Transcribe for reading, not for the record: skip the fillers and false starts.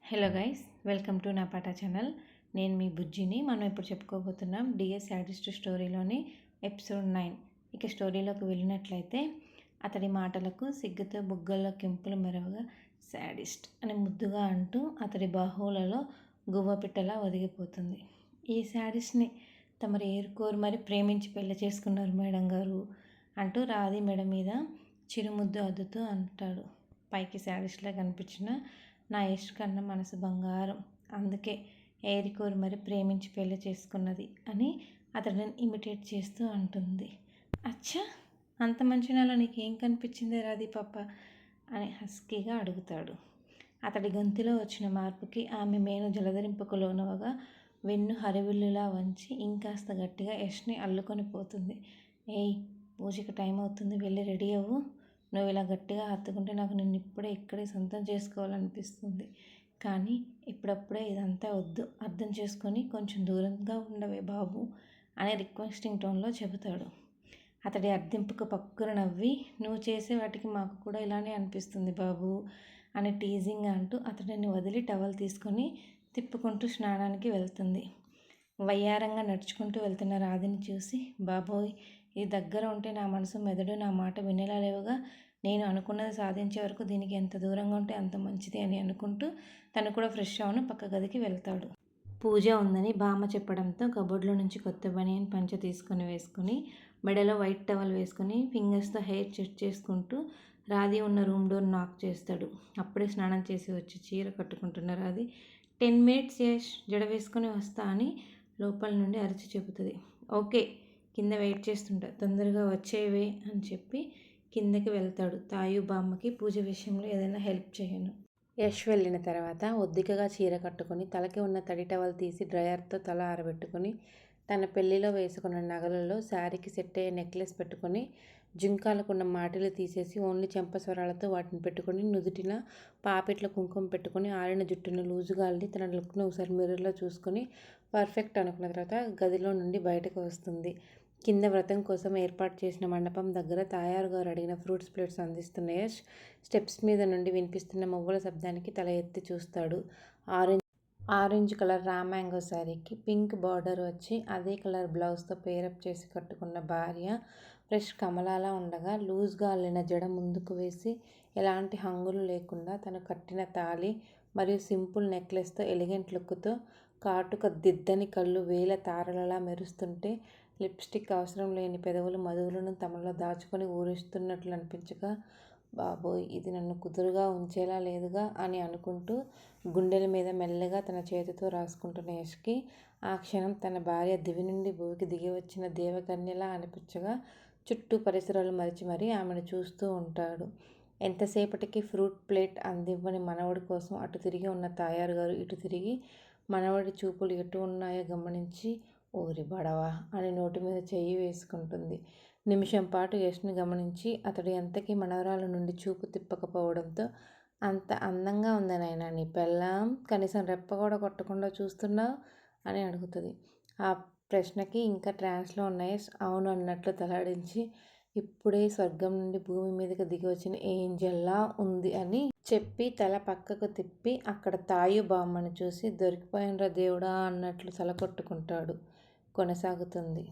Hello guys, welcome to నా పాట channel. నేను మీ బుజ్జిని. మనం ఇప్పుడు చెప్పుకోబోతున్నాం డిఎస్ శాడిస్ట్ స్టోరీలోని ఎపిసోడ్ 9. ఇక స్టోరీలోకి వెళ్ళినట్లయితే, అతడి మాటలకు సిగ్గుతో బుగ్గల్లో కెంపులు మెరవగా శాడిస్ట్ అని ముద్దుగా అంటూ అతడి బాహువులలో గువ్వపిట్టలా ఒదిగిపోతుంది. ఈ శాడిస్ట్ని తమరు ఏరుకోరు మరి ప్రేమించి పెళ్లి చేసుకున్నారు మేడం గారు అంటూ రాధి మెడ మీద చిరుముద్దు అద్దుతూ అంటాడు. పైకి శాడిస్ట్లా కనిపించిన నా యష్ కన్నా మనసు బంగారం, అందుకే ఏరికోరు మరి ప్రేమించి పెళ్లి చేసుకున్నది అని అతడిని ఇమిటేట్ చేస్తూ అంటుంది. అచ్చా, అంత మంచి నాలో నీకేం కనిపించిందే రాధి పాప అని హస్కీగా అడుగుతాడు. అతడి గొంతులో వచ్చిన మార్పుకి ఆమె మేను జలధరింపుకు లోనవగా వెన్ను హరివిల్లులా వంచి ఇంకాస్త గట్టిగా యష్ని అల్లుకొని పోతుంది. ఏయ్, పూజకి టైం అవుతుంది, వెళ్ళి రెడీ అవ్వు. నువ్వు ఇలా గట్టిగా హత్తుకుంటే నాకు నిన్ను ఇప్పుడే ఇక్కడే సొంతం చేసుకోవాలనిపిస్తుంది. కానీ ఇప్పుడప్పుడే ఇదంతా వద్దు, అర్థం చేసుకొని కొంచెం దూరంగా ఉండవే బాబు అని రిక్వెస్టింగ్ టోన్లో చెబుతాడు. అతడి అర్థింపుకు పక్కున నవ్వి, నువ్వు చేసే వాటికి మాకు కూడా ఇలానే అనిపిస్తుంది బాబు అని టీజింగ్ అంటూ అతడిని వదిలి టవల్ తీసుకొని తిప్పుకుంటూ స్నానానికి వెళ్తుంది. వయ్యారంగా నడుచుకుంటూ వెళ్తున్న రాధిని చూసి, బాబోయ్, ఇది దగ్గర ఉంటే నా మనసు మెదడు నా మాట వినేలా లేవుగా. నేను అనుకున్నది సాధించే వరకు దీనికి ఎంత దూరంగా ఉంటే అంత మంచిది అని అనుకుంటూ తను కూడా ఫ్రెష్ అవును పక్క గదికి వెళ్తాడు. పూజ ఉందని బామ్మ చెప్పడంతో కబోర్డ్లో నుంచి కొత్త బనియన్ పంచ తీసుకొని వేసుకుని మెడలో వైట్ టవల్ వేసుకుని ఫింగర్స్తో హెయిర్ సెట్ చేసుకుంటూ రాధి ఉన్న రూమ్ డోర్ నాక్ చేస్తాడు. అప్పుడే స్నానం చేసి వచ్చి చీర కట్టుకుంటున్న రాధి 10 minutes యష్, జడ వేసుకొని వస్తా అని లోపల నుండి అరిచి చెబుతుంది. ఓకే, కింద వెయిట్ చేస్తుంటా, తొందరగా వచ్చేవే అని చెప్పి కిందకి వెళ్తాడు. తాయు బామ్మకి పూజ విషయంలో ఏదైనా హెల్ప్ చేయను. యష్ వెళ్ళిన తర్వాత ఒద్దికగా చీర కట్టుకొని తలకి ఉన్న తడి టవల్ తీసి డ్రయర్తో తల ఆరబెట్టుకొని తన పెళ్లిలో వేసుకున్న నగలలో శారీకి సెట్ అయ్యే నెక్లెస్ పెట్టుకొని జుంకాలకున్న మాటిలు తీసేసి ఓన్లీ చెంపస్వరాలతో వాటిని పెట్టుకొని నుదుటిన పాపిట్ల కుంకుమ పెట్టుకొని ఆరిన జుట్టును లూజుగా అల్లి తన లుక్ను ఒకసారి మిర్రర్లో చూసుకొని పర్ఫెక్ట్ అనుకున్న తర్వాత గదిలో నుండి బయటకు వస్తుంది. కింద వ్రతం కోసం ఏర్పాటు చేసిన మండపం దగ్గర తాయారు గారు అడిగిన ఫ్రూట్స్ ప్లేట్స్ అందిస్తున్న యష్ స్టెప్స్ మీద నుండి వినిపిస్తున్న మువ్వల శబ్దానికి తల ఎత్తి చూస్తాడు. ఆరెంజ్ కలర్ రా మ్యాంగో శారీకి పింక్ బార్డర్ వచ్చి అదే కలర్ బ్లౌజ్తో పేరప్ చేసి కట్టుకున్న భార్య ఫ్రెష్ కమలాలా ఉండగా లూజ్గా అల్లిన జడ ముందుకు వేసి ఎలాంటి హంగులు లేకుండా తను కట్టిన తాళి మరియు సింపుల్ నెక్లెస్తో ఎలిగెంట్ లుక్తో కాటుక దిద్దని కళ్ళు వేల తారలలా మెరుస్తుంటే లిప్స్టిక్ అవసరం లేని పెదవులు మధువులను తమలో దాచుకొని ఊరిస్తున్నట్లు అనిపించగా, బాబోయ్, ఇది నన్ను కుదురుగా ఉంచేలా లేదుగా అని అనుకుంటూ గుండెల మీద మెల్లగా తన చేతితో రాసుకుంటున్న యష్కి ఆ క్షణం తన భార్య దివి నుండి భూమికి దిగి వచ్చిన దేవకన్యలా అనిపించగా చుట్టూ పరిసరాలు మరిచి మరీ ఆమెను చూస్తూ ఉంటాడు. ఎంతసేపటికి ఫ్రూట్ ప్లేట్ అందివ్వని మనవడి కోసం అటు తిరిగి ఉన్న తాయారు గారు ఇటు తిరిగి మనవడి చూపులు ఎటు ఉన్నాయో గమనించి, ఓరి బడవా అని నోటి మీద చెయ్యి వేసుకుంటుంది. నిమిషం పాటు యష్ని గమనించి అతడు ఎంతకీ మనవరాల నుండి చూపు తిప్పకపోవడంతో, అంత అందంగా ఉంది నాయనా నీ పెళ్ళాం, కనీసం రెప్ప కూడా కొట్టకుండా చూస్తున్నావు అని అడుగుతుంది. ఆ ప్రశ్నకి ఇంకా ట్రాన్స్లో ఉన్న యష్ అవును అన్నట్లు తలాడించి, ఇప్పుడే స్వర్గం నుండి భూమి మీదకి దిగి వచ్చిన ఏంజల్లా ఉంది అని చెప్పి తల పక్కకు తిప్పి అక్కడ తాయు బామ్మను చూసి, దొరికిపోయినరా దేవుడా అన్నట్లు తల కొట్టుకుంటాడు. కొనసాగుతుంది.